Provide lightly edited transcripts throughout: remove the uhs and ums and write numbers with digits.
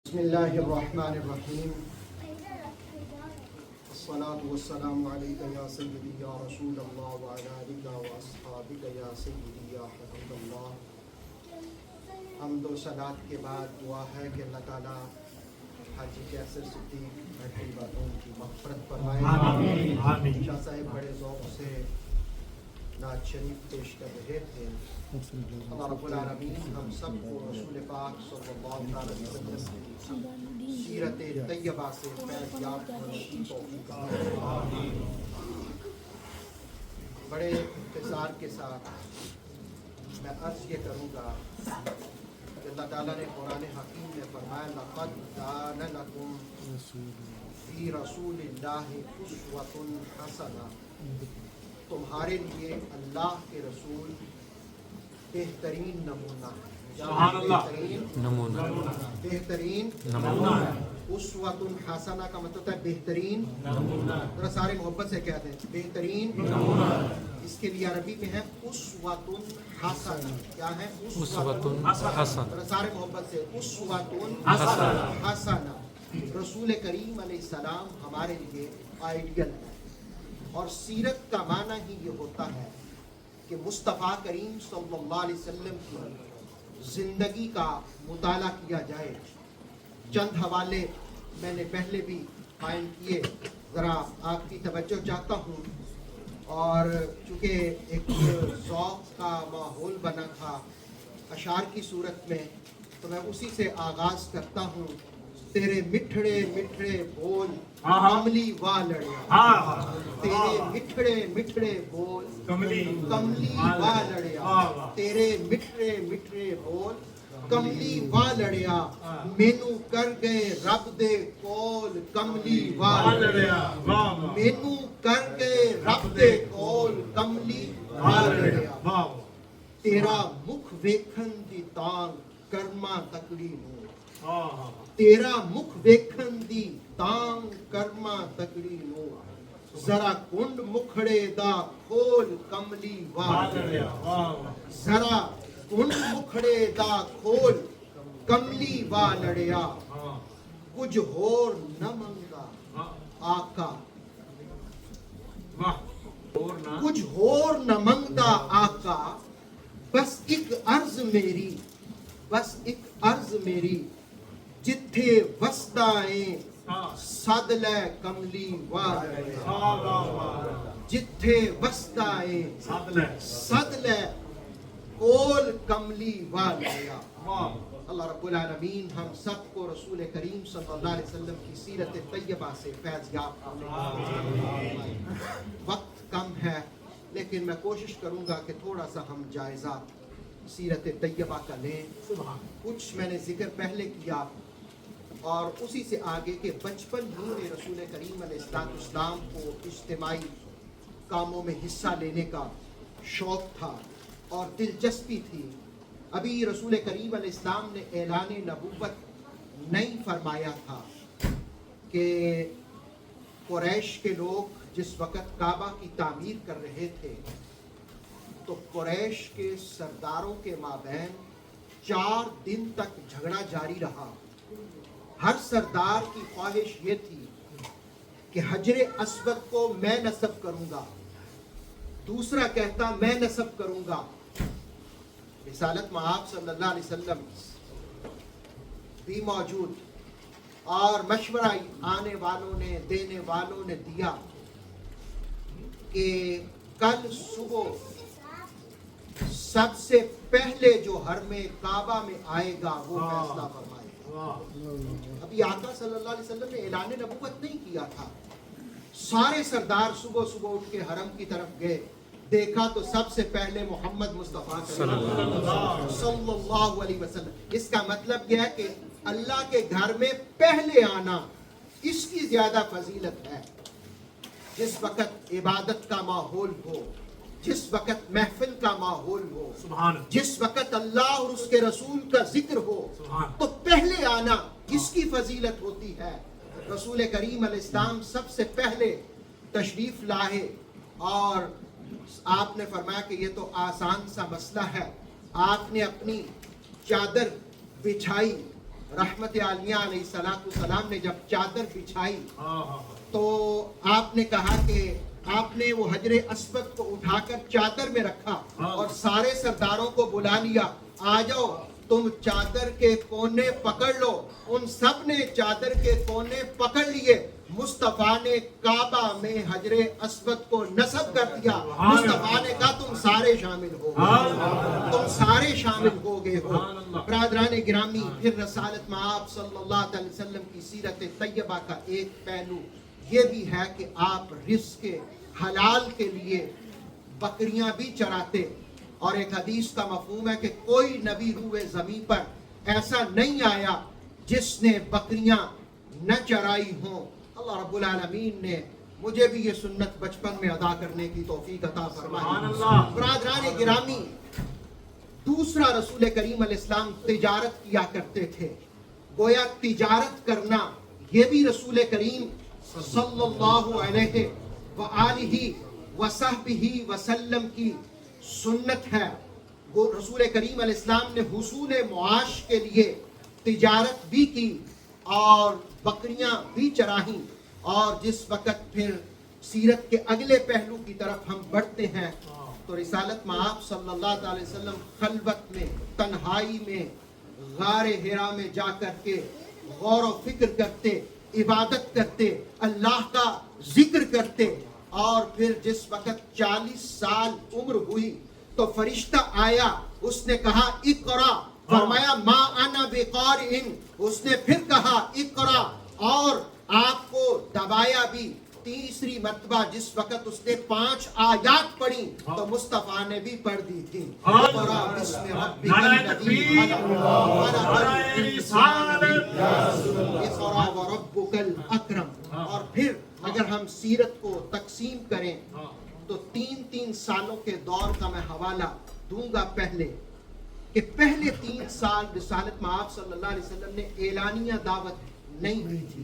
بسم اللہ الرحمن الرحیم الصلاة والسلام علیکہ یا سیدی یا رسول اللہ وعلی آلک و اصحابک یا سیدی یا حبیب اللہ۔ حمد و صلات کے بعد دعا ہے کہ اللہ تعالیٰ حاجی کیسر صدیق بھٹی والوں کی مغفرت فرمائے۔ شاہ صاحب بڑے ذوق سے نعت شریف پیش کر رہے تھے۔ اللہ رب العالمین ہم سب کو رسول پاک صلی اللہ علیہ وسلم کی سیرت طیبہ سے فیض یاب ہونے کی توفیق عطا فرمائے۔ بڑے اختصار کے ساتھ میں عرض یہ کروں گا کہ اللہ تعالیٰ نے قرآن حکیم میں فرمایا لَقَدْ كَانَ لَكُمْ فِي رَسُولِ اللَّهِ أُسْوَةٌ حَسَنَةٌ، تمہارے لیے اللہ کے رسول بہترین نمونہ ہے۔ بہترین نمونہ ہے۔ اسوۃ حسنہ کا مطلب ہے بہترین نمونہ۔ ذرا سارے محبت سے کہتے ہیں بہترین نمونہ۔ اس کے لیے عربی میں ہے اسوۃ حسنہ۔ کیا ہے؟ اسوۃ حسنہ۔ ذرا سارے محبت سے اسوۃ حسنہ۔ رسول کریم علیہ السلام ہمارے لیے آئیڈیل ہے، اور سیرت کا معنی ہی یہ ہوتا ہے کہ مصطفیٰ کریم صلی اللہ علیہ وسلم کی زندگی کا مطالعہ کیا جائے۔ چند حوالے میں نے پہلے بھی قائم کیے، ذرا آپ کی توجہ چاہتا ہوں، اور چونکہ ایک ذوق کا ماحول بنا تھا اشعار کی صورت میں، تو میں اسی سے آغاز کرتا ہوں۔ تیرے مٹھڑے مٹھڑے بول کملی وا لڑیا، تیرے مٹھڑے مٹھڑے بول کملی وا لڑیا، تیرے مٹھڑے مٹھڑے بول کملی وا لڑیا، مینو کر گئے رب دے کول کملی وا لڑیا، مینو کر گئے رب دے کول کملی وا لڑیا، تیرا مکھ ویکھن دی تانگ کرما تکڑی نو، تیرا مکھ ویکھن دی تانگ کرما تکڑی نو، ذرا کنڈ مکھڑے دا کھول کملی وا لڑیا، ذرا کنڈ مکھڑے دا کھول کملی وا لڑیا، کچھ ہور نہ منگا آقا، کچھ ہور نہ منگدا آقا، بس ایک عرض میری، بس ایک عرض میری، جتھے وسدائیں سد لے کملی وا لڑیا، جتھے وسدائیں سد لے کول کملی وا لڑیا۔ اللہ رب العالمین ہم سب کو رسول کریم صلی اللہ علیہ وسلم کی سیرت طیبہ سے فیض یاب فرمائے۔ وقت کم ہے، لیکن میں کوشش کروں گا کہ تھوڑا سا ہم جائزہ سیرت طیبہ کا لیں۔ کچھ میں نے ذکر پہلے کیا، اور اسی سے آگے کہ بچپن ہی میں رسول کریم علیہ السلام کو اجتماعی کاموں میں حصہ لینے کا شوق تھا اور دلچسپی تھی۔ ابھی رسول کریم علیہ السلام نے اعلان نبوت نہیں فرمایا تھا کہ قریش کے لوگ جس وقت کعبہ کی تعمیر کر رہے تھے، تو قریش کے سرداروں کے مابین 4 دن تک جھگڑا جاری رہا۔ ہر سردار کی خواہش یہ تھی کہ حجر اسود کو میں نصب کروں گا، دوسرا کہتا میں نصب کروں گا۔ رسالت مآب صلی اللہ علیہ وسلم بھی موجود، اور مشورہ آنے والوں نے دینے والوں نے دیا کہ کل صبح سب سے پہلے جو حرم کعبہ میں آئے گا وہ فیصلہ فرمائے گا۔ ابھی آقا صلی اللہ علیہ وسلم نے اعلان نبوت نہیں کیا تھا۔ سارے سردار صبح صبح اٹھ کے حرم کی طرف گئے، دیکھا تو سب سے پہلے محمد مصطفیٰ صلی اللہ علیہ وسلم۔ اس کا مطلب یہ ہے کہ اللہ کے گھر میں پہلے آنا اس کی زیادہ فضیلت ہے۔ جس وقت عبادت کا ماحول ہو، جس وقت محفل کا ماحول ہو، جس وقت اللہ اور اس کے رسول کا ذکر ہو، تو پہلے آنا اس کی فضیلت ہوتی ہے۔ رسول کریم علیہ السلام سب سے پہلے تشریف لائے، اور آپ نے فرمایا کہ یہ تو آسان سا مسئلہ ہے۔ آپ نے اپنی چادر بچھائی رحمت عالیہ علیہ السلام نے جب چادر بچھائی تو آپ نے کہا کہ آپ نے وہ حجر اسود کو اٹھا کر چادر میں رکھا اور سارے سرداروں کو بلا لیا، آ جاؤ تم چادر کے کونے پکڑ لو۔ ان سب نے چادر کے کونے پکڑ لیے۔ مصطفیٰ نے کعبہ میں حجر اسود کو نصب کر دیا۔ مصطفیٰ نے کہا تم سارے شامل ہو گئے، تم سارے شامل ہو گئے ہو۔ برادران گرامی، پھر رسالت میں آپ صلی اللہ علیہ وسلم کی سیرت طیبہ کا ایک پہلو یہ بھی ہے کہ آپ رزق حلال کے لیے بکریاں بھی چراتے، اور ایک حدیث کا مفہوم ہے کہ کوئی نبی روئے زمین پر ایسا نہیں آیا جس نے بکریاں نہ چرائی ہوں۔ اللہ رب العالمین نے مجھے بھی یہ سنت بچپن میں ادا کرنے کی توفیق عطا فرمائی۔ برادران گرامی، دوسرا رسول کریم علیہ السلام تجارت کیا کرتے تھے۔ گویا تجارت کرنا یہ بھی رسول کریم صلی اللہ علیہ وآلہ وصحبہ وسلم کی سنت ہے۔ وہ رسول کریم علیہ السلام نے حصول معاش کے لیے تجارت بھی کی اور بکریاں بھی چراہیں۔ اور جس وقت پھر سیرت کے اگلے پہلو کی طرف ہم بڑھتے ہیں تو رسالت میں آپ صلی اللہ علیہ وسلم خلوت میں، تنہائی میں، غار حرا میں جا کر کے غور و فکر کرتے، عبادت کرتے، اللہ کا ذکر کرتے، اور پھر جس وقت 40 سال عمر ہوئی تو فرشتہ آیا، اس نے کہا اقرا، فرمایا ما انا بقارئ، اس نے پھر کہا اقرا، اور آپ کو دبایا بھی۔ تیسری مرتبہ جس وقت اس نے 5 آیات پڑھی تو مصطفیٰ نے بھی پڑھ دی تھی۔ اقرا بسم ربک الذی خلق، اقرا وربک الاکرم۔ اور پھر اگر ہم سیرت کو تقسیم کریں تو 3 سالوں کے دور کا میں حوالہ دوں گا۔ پہلے کہ پہلے 3 سال رسالت میں آپ صلی اللہ علیہ وسلم نے اعلانیہ دعوت نہیں دی تھی،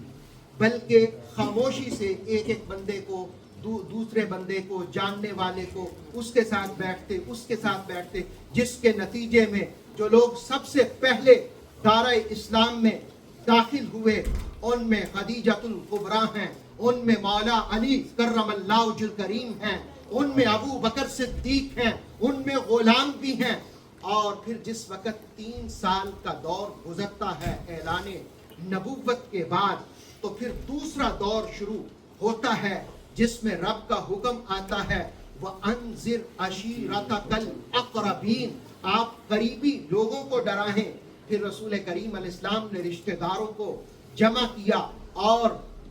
بلکہ خاموشی سے ایک ایک بندے کو، دوسرے بندے کو، جاننے والے کو اس کے ساتھ بیٹھتے، جس کے نتیجے میں جو لوگ سب سے پہلے دارہ اسلام میں داخل ہوئے ان میں خدیجۃ الکبریٰ ہیں، ان میں مولا علی کرم اللہ وجہ کریم ہیں، ان میں ابو بکر صدیق ہیں، ان میں غلام بھی ہیں۔ اور پھر جس وقت 3 سال کا دور گزرتا ہے اعلان نبوت کے بعد تو پھر دوسرا دور شروع ہوتا ہے جس میں رب کا حکم آتا ہے وَأَنذِرْ عَشِيرَتَكَ الْأَقْرَبِينَ، آپ قریبی لوگوں کو ڈرائیں۔ پھر رسول کریم علیہ السلام نے رشتہ داروں کو جمع کیا اور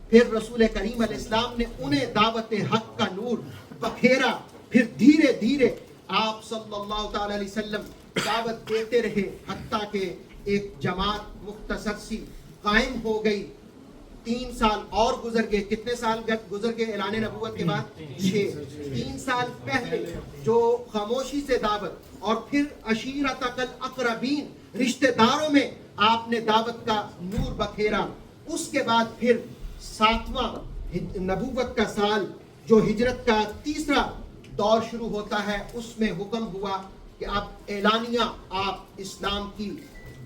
پھر رسول کریم علیہ السلام نے انہیں دعوت حق کا نور بکھیرا۔ پھر دھیرے دھیرے آپ صلی اللہ تعالی علیہ وسلم دعوت دیتے رہے حتیٰ کہ ایک جماعت مختصر سی قائم ہو گئی۔ 3 سال اور گزر گئے۔ کتنے سال گزر گئے اعلان نبوت کے بعد؟ 6۔ 3 سال پہلے جو خاموشی سے دعوت، اور پھر عشیرتک الاقربین، رشتہ داروں میں آپ نے دعوت کا نور بکھیرا۔ اس کے بعد پھر 7واں نبوت کا سال جو ہجرت کا تیسرا دور شروع ہوتا ہے، اس میں حکم ہوا کہ اب اعلانیہ آپ اسلام کی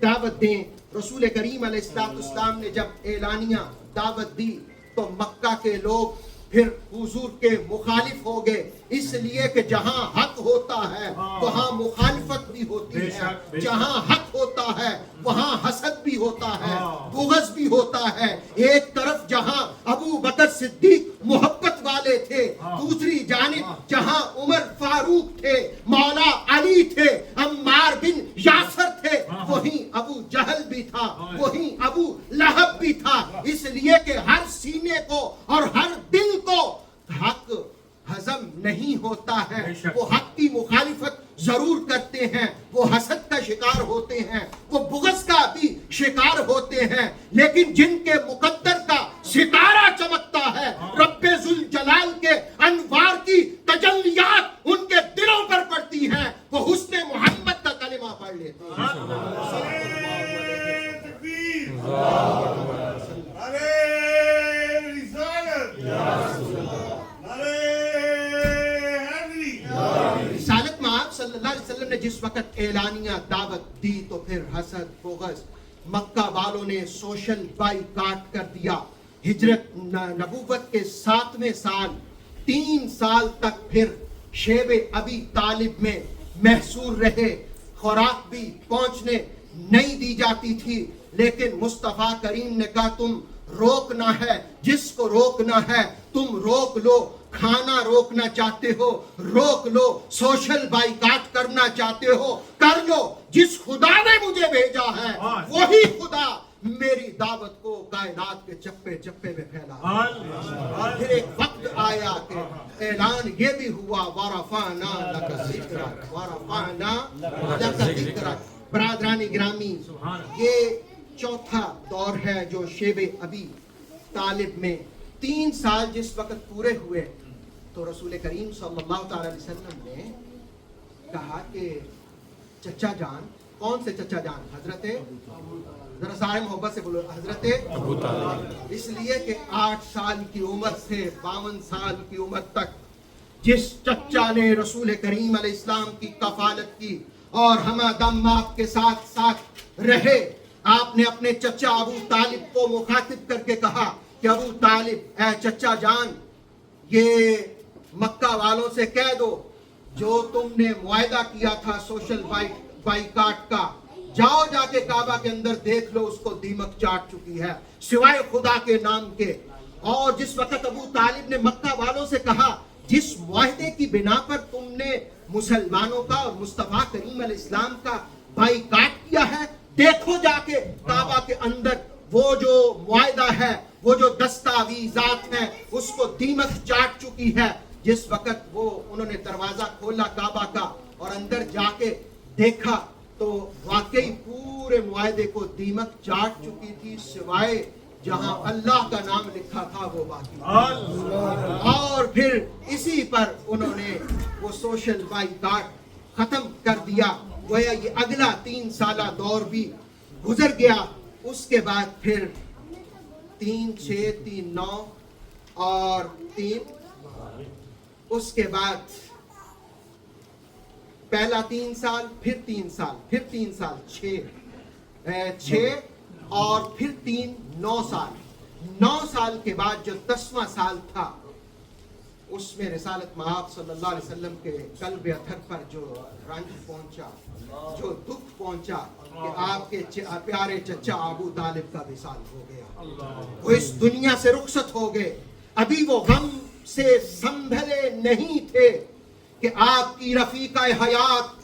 دعوت دیں۔ رسول کریم علیہ السلام نے جب اعلانیہ دعوت دی تو مکہ کے لوگ پھر حضور کے مخالف ہو گئے، اس لیے کہ جہاں حق ہوتا ہے وہاں مخالفت بھی ہوتی ہے، جہاں حق ہوتا ہے وہاں حسد بھی ہوتا ہے، بغض بھی ہوتا ہے۔ ایک طرف جہاں ابو بکر صدیق محبت والے تھے، دوسری جانب جہاں عمر فاروق تھے، مولا علی تھے، عمار بن یاسر تھے، وہیں ابو جہل بھی تھا، وہیں ابو لہب بھی تھا۔ اس لیے کہ ہر سینے کو اور ہر دل کو حق ہضم نہیں ہوتا ہے، وہ حق کی مخالفت ضرور کرتے ہیں، وہ حسد کا شکار ہوتے ہیں، وہ بغض کا بھی شکار ہوتے ہیں، لیکن جن کے مقدر کا ستارہ چمکتا ہے، رب ذوالجلال کے انوار کی تجلیات ان کے دلوں پر پڑتی ہیں، وہ حسن محمد کا کلمہ پڑھ لیتے ہیں۔ رسالت میں آپ صلی اللہ علیہ وسلم نے جس وقت اعلانیہ دعوت دی تو پھر حسد، بغض، مکہ والوں نے سوشل بائیکاٹ کر دیا. ہجرت نبوت کے 7ویں سال 3 سال تک پھر شیب ابی طالب میں محصور رہے. خوراک بھی پہنچنے نہیں دی جاتی تھی, لیکن مصطفیٰ کریم نے کہا تم روکنا ہے, جس کو روکنا ہے تم روک لو. کھانا روکنا چاہتے ہو روک لو, سوشل بائیکاٹ کرنا چاہتے ہو کر لو. جس خدا نے مجھے بھیجا ہے وہی خدا میری دعوت کو کائنات کے چپے چپے میں پھیلا. پھر ایک وقت آیا کہ اعلان یہ بھی ہوا وَرَفَعْنَا لَكَ ذِكْرَكَ وَرَفَعْنَا لَكَ ذِكْرَكَ. برادران گرامی, یہ چوتھا دور ہے جو شیب ابی طالب میں 3 سال جس وقت پورے ہوئے تو رسول کریم صلی اللہ تعالی علیہ وسلم نے کہا کہ چچا جان. کون سے چچا جان؟ حضرت, ذرا سارے محبت سے بولو, حضرت ابو طالب. اس لیے کہ 8 سال کی عمر سے 52 سال کی عمر تک جس چچا نے رسول کریم علیہ السلام کی کفالت کی اور ہم دم آپ کے ساتھ ساتھ رہے, آپ نے اپنے چچا ابو طالب کو مخاطب کر کے کہا کہ ابو طالب, اے چچا جان, یہ مکہ والوں سے کہہ دو جو تم نے معاہدہ کیا تھا سوشل بائیکاٹ کا, جاؤ جا کے کعبہ کے اندر دیکھ لو, اس کو دیمک چاٹ چکی ہے سوائے خدا کے نام کے. اور جس وقت ابو طالب نے مکہ والوں سے کہا جس معاہدے کی بنا پر تم نے مسلمانوں کا اور مصطفیٰ کریم علیہ السلام کا بائیکاٹ کیا ہے, دیکھو جا کے کعبہ کے اندر وہ جو معاہدہ ہے, وہ جو دستاویزات ہیں, اس کو دیمک چاٹ چکی ہے. جس وقت وہ انہوں نے دروازہ کھولا کعبہ کا اور اندر جا کے دیکھا تو واقعی پورے معاہدے کو دیمک چاٹ چکی تھی سوائے جہاں اللہ کا نام لکھا تھا وہ باقی. اور پھر اسی پر انہوں نے وہ سوشل بائیکاٹ ختم کر دیا. گویا یہ اگلا 3 سالہ دور بھی گزر گیا. اس کے بعد پھر 3 6 3 9 اور 3, اس کے بعد پہلا 3 سال, پھر 3 سال, پھر 3 سال, 6 اور پھر 3 9 سال. 9 سال کے بعد جو 10واں سال تھا اس میں رسالت مآب صلی اللہ علیہ وسلم کے قلب اطہر پر جو رنج پہنچا, جو دکھ پہنچا کہ آپ کے پیارے چچا ابو طالب کا وصال ہو گیا, وہ اس دنیا سے رخصت ہو گئے. ابھی وہ غم سے سنبھلے نہیں تھے کہ آپ کی رفیقہ حیات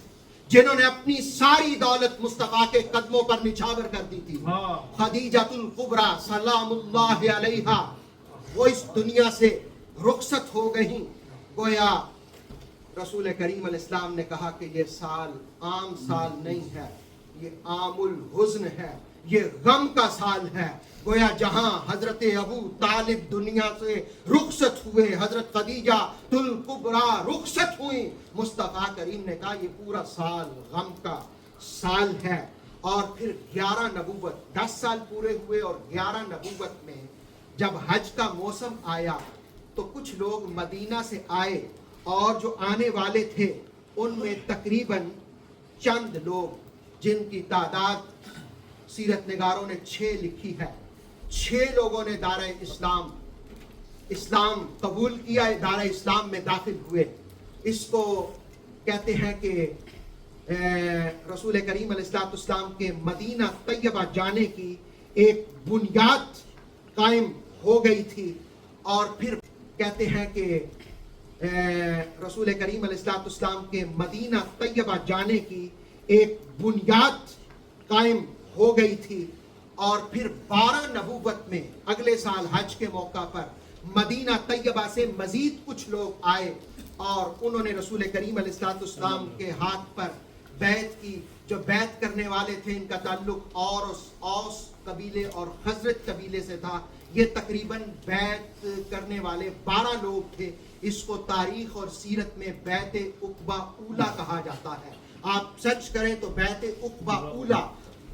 جنہوں نے اپنی ساری دولت مصطفیٰ کے قدموں پر نچھاور کر دی تھی, خدیجۃ الکبریٰ سلام اللہ علیہا, وہ اس دنیا سے رخصت ہو گئیں. گویا رسول کریم علیہ السلام نے کہا کہ یہ سال عام سال نہیں ہے, یہ عام الحزن ہے, یہ غم کا سال ہے. گویا جہاں حضرت ابو طالب دنیا سے رخصت ہوئے, حضرت خدیجہ الکبریٰ رخصت ہوئیں, مصطفیٰ کریم نے کہا یہ پورا سال غم کا سال ہے. اور پھر 11 نبوت, 10 سال پورے ہوئے اور 11 نبوت میں جب حج کا موسم آیا تو کچھ لوگ مدینہ سے آئے اور جو آنے والے تھے ان میں تقریباً چند لوگ جن کی تعداد سیرت نگاروں نے 6 لکھی ہے. 6 لوگوں نے دارِ اسلام قبول کیا, دارِ اسلام میں داخل ہوئے. اس کو کہتے ہیں کہ رسول کریم علیہ السلام کے مدینہ طیبہ جانے کی ایک بنیاد قائم ہو گئی تھی. اور پھر کہتے ہیں کہ رسول کریم علیہ السلام کے مدینہ طیبہ جانے کی ایک بنیاد قائم ہو گئی تھی. اور پھر 12 نبوت میں اگلے سال حج کے موقع پر مدینہ طیبہ سے مزید کچھ لوگ آئے اور انہوں نے رسول کریم علیہ السلام کے ہاتھ پر بیعت کی. جو بیعت کرنے والے تھے ان کا تعلق اوس قبیلے اور خزرج قبیلے سے تھا. یہ تقریباً بیعت کرنے والے 12 لوگ تھے. اس کو تاریخ اور سیرت میں بیعت عقبہ اولیٰ کہا جاتا ہے. آپ سرچ کریں تو بیعت عقبہ اولیٰ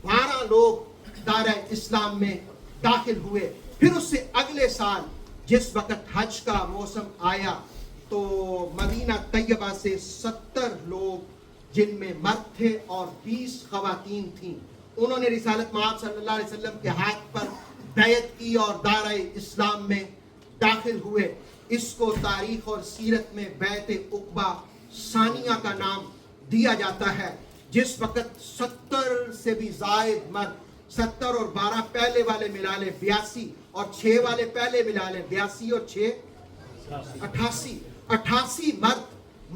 12 لوگ دارِ اسلام میں داخل ہوئے. پھر اس سے اگلے سال جس وقت حج کا موسم آیا تو مدینہ طیبہ سے 70 لوگ جن میں مرد تھے اور 20 خواتین تھیں, انہوں نے رسالت مآب صلی اللہ علیہ وسلم کے ہاتھ پر بیعت کی اور دائرہ اسلام میں داخل ہوئے. اس کو تاریخ اور سیرت میں بیعت عقبہ ثانیہ کا نام دیا جاتا ہے. جس وقت 70 سے بھی زائد مرد، 70 اور 12 پہلے والے ملا لیں 82 اور 6 والے پہلے ملا لیں 82 اور 6 88 مرد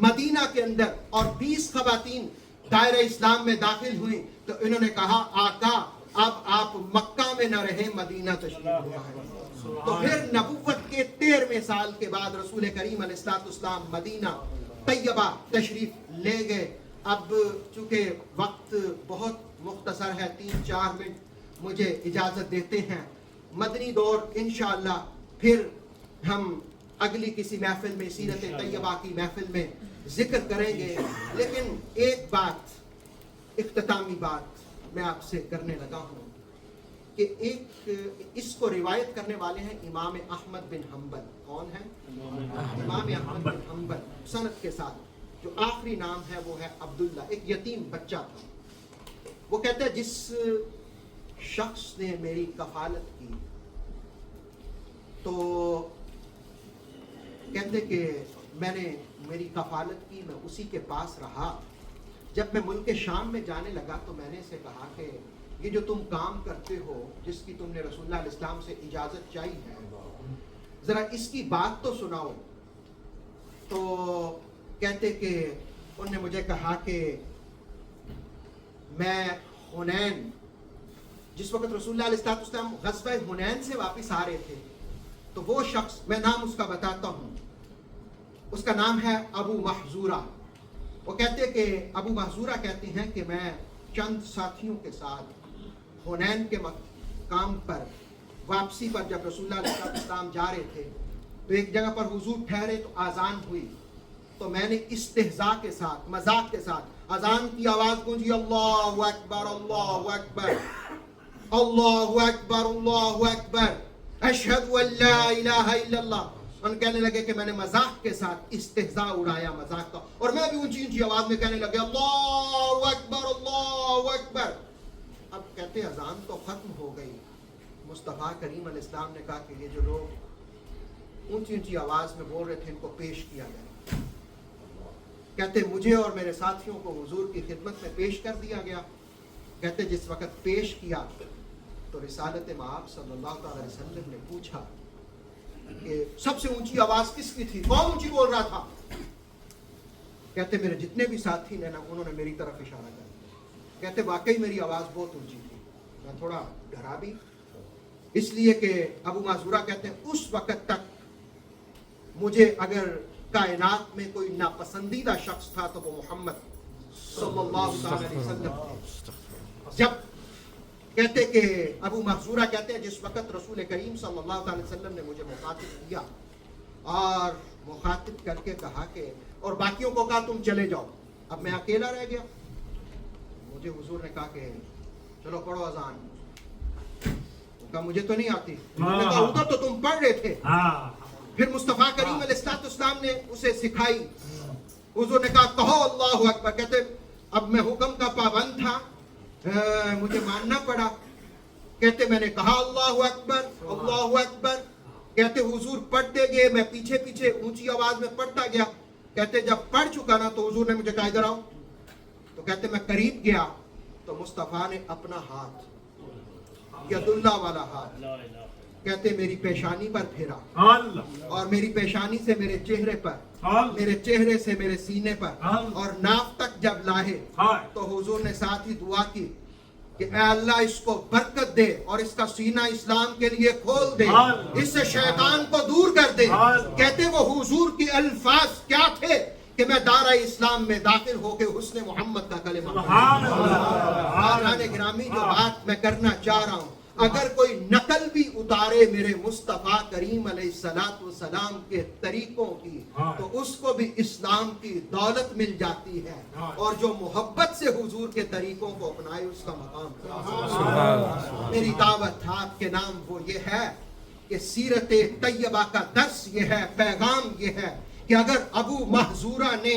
مدینہ کے اندر اور 20 خواتین دائرہ اسلام میں داخل ہوئی. تو انہوں نے کہا آقا اب آپ مکہ میں نہ رہیں، مدینہ تشریف لے آئیں. تو پھر نبوت کے 13ویں سال کے بعد رسول کریم علیہ السلام مدینہ طیبہ تشریف لے گئے. اب چونکہ وقت بہت مختصر ہے، 3-4 منٹ مجھے اجازت دیتے ہیں. مدنی دور انشاءاللہ پھر ہم اگلی کسی محفل میں، سیرت طیبہ کی محفل میں ذکر کریں گے. لیکن ایک بات، اختتامی بات میں آپ سے کرنے لگا ہوں کہ ایک اس کو روایت کرنے والے ہیں امام احمد بن حنبل. کون ہیں؟ امام احمد بن حنبل. سند کے ساتھ جو آخری نام ہے وہ ہے عبداللہ. ایک یتیم بچہ تھا. وہ کہتے ہیں جس شخص نے میری کفالت کی، تو کہتے کہ میں نے میری کفالت کی، میں اسی کے پاس رہا. جب میں ملک شام میں جانے لگا تو میں نے اسے کہا کہ یہ جو تم کام کرتے ہو، جس کی تم نے رسول اللہ علیہ السلام سے اجازت چاہی ہے، ذرا اس کی بات تو سناؤ. تو کہتے کہ انہوں نے مجھے کہا کہ میں حنین، جس وقت رسول اللہ علیہ السلام غزوہ حنین سے واپس آ رہے تھے، تو وہ شخص، میں نام اس کا بتاتا ہوں، اس کا نام ہے ابو محذورہ. وہ کہتے کہ ابو محذورہ کہتے ہیں کہ میں چند ساتھیوں کے ساتھ حنین کے مقام پر واپسی پر جب رسول اللہ علیہ السلام جا رہے تھے تو ایک جگہ پر حضور ٹھہرے تو اذان ہوئی. تو میں نے استہزاء کے ساتھ، مذاق کے ساتھ اذان کی آواز گونجی، اللہ اکبر اللہ اکبر اللہ اکبر اللہ اکبر اشہد ان لا الہ الا اللہ. ان کہنے لگے کہ میں نے مذاق کے ساتھ استہزاء اڑایا مذاق کا، اور میں بھی اونچی اونچی آواز میں کہنے لگے اللہ اکبر اللہ اکبر. اب کہتے اذان تو ختم ہو گئی. مصطفیٰ کریم علیہ السلام نے کہا کہ یہ جو لوگ اونچی اونچی آواز میں بول رہے تھے ان کو پیش کیا گیا. کہتے مجھے اور میرے ساتھیوں کو حضور کی خدمت میں پیش کر دیا گیا. کہتے جس وقت پیش کیا تو رسالت مآب صلی اللہ علیہ وسلم نے پوچھا کہ سب سے اونچی آواز کس کی تھی، کون اونچی بول رہا تھا؟ کہتے میرے جتنے بھی ساتھی نے نا، انہوں نے میری طرف اشارہ کر دیا. کہتے واقعی میری آواز بہت اونچی تھی. میں تھوڑا ڈرا بھی، اس لیے کہ ابو معذورہ کہتے ہیں اس وقت تک مجھے اگر کائنات میں کوئی ناپسندیدہ شخص تھا تو وہ محمد صلی اللہ علیہ وسلم. جب کہتے کہ ابو محذورہ کہتے ہیں جس وقت رسول کریم صلی اللہ علیہ وسلم نے مجھے مخاطب کیا اور مخاطب کر کے کہا کہ، اور باقیوں کو کہا تم چلے جاؤ، اب میں اکیلا رہ گیا. مجھے حضور نے کہا کہ چلو پڑھو اذان. کہا مجھے تو نہیں آتی. میں نے کہا ادھر تو تم پڑھ رہے تھے. پھر مصطفیٰ کریم علیہ السلام نے اسے سکھائی. حضور نے کہا کہو اللہ اکبر. کہتے اب میں حکم کا پابند تھا، مجھے ماننا پڑا. کہتے میں نے کہا اللہ اکبر اللہ اکبر. کہتے حضور پڑھتے گئے، میں پیچھے پیچھے اونچی آواز میں پڑھتا گیا. کہتے جب پڑھ چکا نا تو حضور نے مجھے کہا ادھر آؤ. تو کہتے میں قریب گیا تو مصطفیٰ نے اپنا ہاتھ، ید اللہ والا ہاتھ، کہتے میری پیشانی پر پھیرا اور میری پیشانی سے میرے چہرے پر، میرے چہرے سے میرے سینے پر اور ناف تک جب لائے تو حضور نے ساتھ ہی دعا کی کہ اے اللہ اس کو برکت دے اور اس کا سینہ اسلام کے لیے کھول دے، اس سے شیطان کو دور کر دے. کہتے وہ حضور کی الفاظ کیا تھے کہ میں دارہ اسلام میں داخل ہو کے حسن محمد کا کلمہ. آقائے گرامی جو بات میں کرنا چاہ رہا ہوں، اگر کوئی نقل بھی اتارے میرے مصطفیٰ کریم علیہ السلام کے طریقوں کی تو اس کو بھی اسلام کی دولت مل جاتی ہے، اور جو محبت سے حضور کے طریقوں کو اپنائے اس کا مقام. میری دعوت آپ کے نام وہ یہ ہے کہ سیرت طیبہ کا درس یہ ہے، پیغام یہ ہے کہ اگر ابو محذورہ نے